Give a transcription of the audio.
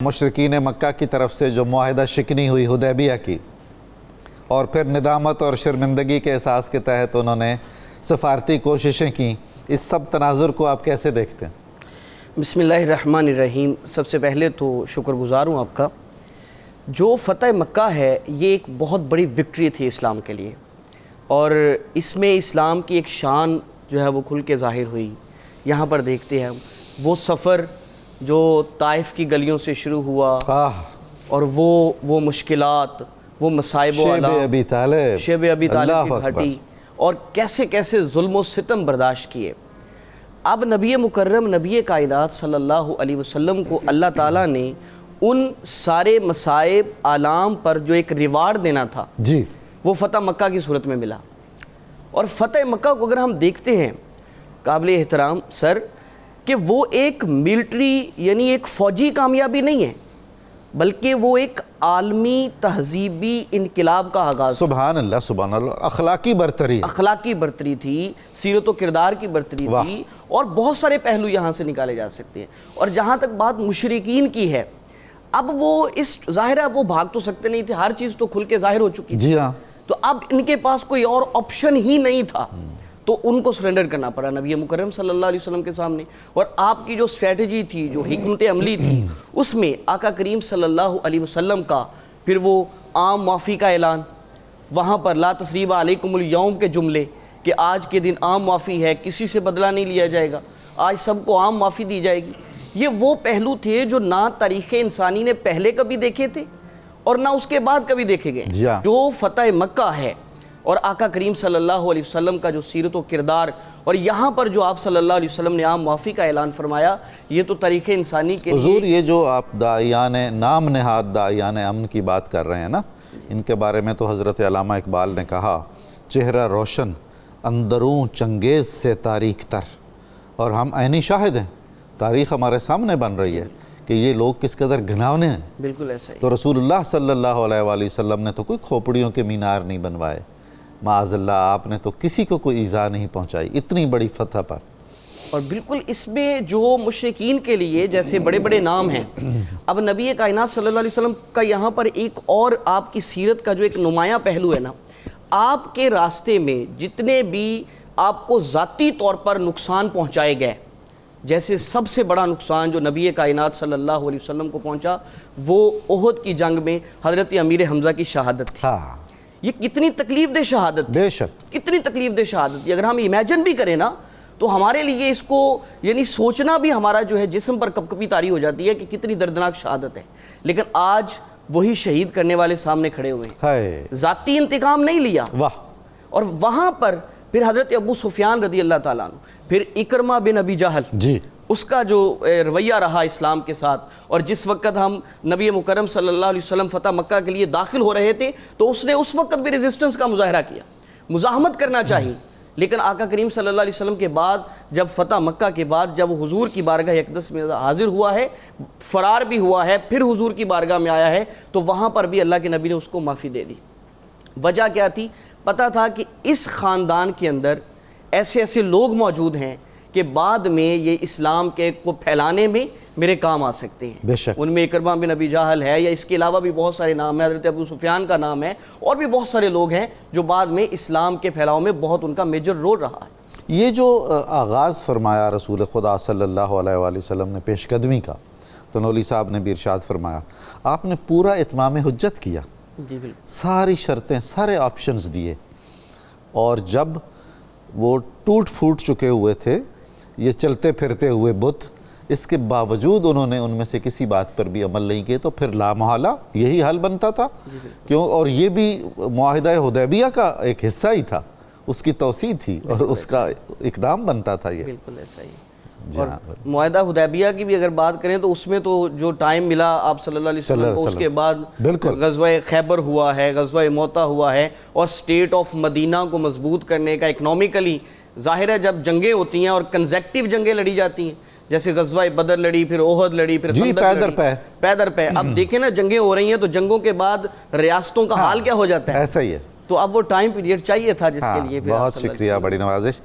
مشرکین مکہ کی طرف سے جو معاہدہ شکنی ہوئی حدیبیہ کی، اور پھر ندامت اور شرمندگی کے احساس کے تحت انہوں نے سفارتی کوششیں کیں، اس سب تناظر کو آپ کیسے دیکھتے ہیں؟ بسم اللہ الرحمن الرحیم۔ سب سے پہلے تو شکر گزار ہوں آپ کا۔ جو فتح مکہ ہے یہ ایک بہت بڑی وکٹری تھی اسلام کے لیے، اور اس میں اسلام کی ایک شان جو ہے وہ کھل کے ظاہر ہوئی۔ یہاں پر دیکھتے ہیں وہ سفر جو طائف کی گلیوں سے شروع ہوا، اور وہ مشکلات، وہ مصائب و آلام، شیب ابی طالب کی گھاٹی، اور کیسے کیسے ظلم و ستم برداشت کیے۔ اب نبی مکرم نبی کائنات صلی اللہ علیہ وسلم کو اللہ تعالیٰ نے ان سارے مصائب آلام پر جو ایک ریوارڈ دینا تھا جی، وہ فتح مکہ کی صورت میں ملا۔ اور فتح مکہ کو اگر ہم دیکھتے ہیں قابل احترام سر، کہ وہ ایک ملٹری یعنی ایک فوجی کامیابی نہیں ہے، بلکہ وہ ایک عالمی تہذیبی انقلاب کا آغاز۔ سبحان اللہ سبحان اللہ، اخلاقی برتری تھی، سیرت و کردار کی برتری تھی، اور بہت سارے پہلو یہاں سے نکالے جا سکتے ہیں۔ اور جہاں تک بات مشرکین کی ہے، اب وہ اس ظاہر ہے وہ بھاگ تو سکتے نہیں تھے، ہر چیز تو کھل کے ظاہر ہو چکی تھی، جی ہاں، تو اب ان کے پاس کوئی اور آپشن ہی نہیں تھا، تو ان کو سرنڈر کرنا پڑا نبی مکرم صلی اللہ علیہ وسلم کے سامنے۔ اور آپ کی جو اسٹریٹجی تھی، جو حکمت عملی تھی، اس میں آقا کریم صلی اللہ علیہ وسلم کا پھر وہ عام معافی کا اعلان، وہاں پر لا تثریب علیکم اليوم کے جملے، کہ آج کے دن عام معافی ہے، کسی سے بدلہ نہیں لیا جائے گا، آج سب کو عام معافی دی جائے گی۔ یہ وہ پہلو تھے جو نہ تاریخ انسانی نے پہلے کبھی دیکھے تھے اور نہ اس کے بعد کبھی دیکھے گئے۔ جو فتح مکہ ہے اور آقا کریم صلی اللہ علیہ وسلم کا جو سیرت و کردار، اور یہاں پر جو آپ صلی اللہ علیہ وسلم نے عام معافی کا اعلان فرمایا، یہ تو تاریخ انسانی کے لیے۔ حضور یہ جو آپ داعیان نام نہاد داعیان امن کی بات کر رہے ہیں نا، ان کے بارے میں تو حضرت علامہ اقبال نے کہا، چہرہ روشن اندروں چنگیز سے تاریک تر، اور ہم عینی شاہد ہیں، تاریخ ہمارے سامنے بن رہی ہے کہ یہ لوگ کس قدر گھناونے ہیں۔ بالکل ایسا ہی۔ تو رسول اللہ صلی اللہ علیہ وآلہ وسلم نے تو کوئی کھوپڑیوں کے مینار نہیں بنوائے، معاذ اللہ آپ نے تو کسی کو کوئی ایذا نہیں پہنچائی اتنی بڑی فتح پر۔ اور بالکل اس میں جو مشرکین کے لیے جیسے بڑے بڑے نام ہیں، اب نبی کائنات صلی اللہ علیہ وسلم کا یہاں پر ایک اور آپ کی سیرت کا جو ایک نمایاں پہلو ہے نا، آپ کے راستے میں جتنے بھی آپ کو ذاتی طور پر نقصان پہنچائے گئے، جیسے سب سے بڑا نقصان جو نبی کائنات صلی اللہ علیہ وسلم کو پہنچا وہ احد کی جنگ میں حضرت امیر حمزہ کی شہادت تھی۔ یہ کتنی تکلیف دہ شہادت تھی، بے شک کتنی تکلیف دہ شہادت تھی۔ اگر ہم امیجن بھی کریں نا تو ہمارے لیے اس کو یعنی سوچنا بھی ہمارا جو ہے جسم پر کپکپی طاری ہو جاتی ہے کہ کتنی دردناک شہادت ہے۔ لیکن آج وہی شہید کرنے والے سامنے کھڑے ہوئے ہیں، ذاتی انتقام نہیں لیا۔ اور وہاں پر پھر حضرت ابو سفیان رضی اللہ تعالیٰ عنہ، پھر اکرمہ بن ابی جہل، اس کا جو رویہ رہا اسلام کے ساتھ، اور جس وقت ہم نبی مکرم صلی اللہ علیہ وسلم فتح مکہ کے لیے داخل ہو رہے تھے تو اس نے اس وقت بھی ریزسٹنس کا مظاہرہ کیا، مزاحمت کرنا چاہیے۔ لیکن آقا کریم صلی اللہ علیہ وسلم کے بعد جب فتح مکہ کے بعد جب حضور کی بارگاہ اقدس میں حاضر ہوا ہے، فرار بھی ہوا ہے، پھر حضور کی بارگاہ میں آیا ہے، تو وہاں پر بھی اللہ کے نبی نے اس کو معافی دے دی۔ وجہ کیا تھی؟ پتہ تھا کہ اس خاندان کے اندر ایسے ایسے لوگ موجود ہیں کہ بعد میں یہ اسلام کے کو پھیلانے میں میرے کام آ سکتے ہیں۔ بے شک ان میں اکرمہ بن ابی جہل ہے، یا اس کے علاوہ بھی بہت سارے نام ہیں، حضرت ابو سفیان کا نام ہے، اور بھی بہت سارے لوگ ہیں جو بعد میں اسلام کے پھیلاؤ میں بہت ان کا میجر رول رہا ہے۔ یہ جو آغاز فرمایا رسول خدا صلی اللہ علیہ وآلہ وسلم نے پیش قدمی کا، تو نولی صاحب نے بھی ارشاد فرمایا، آپ نے پورا اتمام حجت کیا، جی بالکل، ساری شرطیں، سارے آپشنز دیے، اور جب وہ ٹوٹ پھوٹ چکے ہوئے تھے یہ چلتے پھرتے ہوئے بت، اس کے باوجود انہوں نے ان میں سے کسی بات پر بھی عمل نہیں کیے، تو پھر لا محالہ یہی حل بنتا تھا کیوں، اور یہ بھی معاہدہ حدیبیہ کا ایک حصہ ہی تھا، اس کی توسیع تھی اور اس کا اقدام بنتا تھا یہ۔ بالکل ایسا ہی۔ اور معاہدہ حدیبیہ کی بھی اگر بات کریں تو اس میں تو جو ٹائم ملا آپ صلی اللہ علیہ وسلم کو، اس کے بعد غزوہ خیبر ہوا ہے، غزوہ موطا ہوا ہے، اور سٹیٹ آف مدینہ کو مضبوط کرنے کا اکنومیکلی ظاہر ہے جب جنگیں ہوتی ہیں اور کنزیکٹیو جنگیں لڑی جاتی ہیں، جیسے غزوہ بدر لڑی، پھر احد لڑی، پھر پیدر پہ، اب دیکھیں نا جنگیں ہو رہی ہیں تو جنگوں کے بعد ریاستوں کا حال کیا ہو جاتا ہے، ایسا ہی ہے۔ تو اب وہ ٹائم پیریڈ چاہیے تھا جس کے لیے۔ بہت شکریہ، بڑی نوازش۔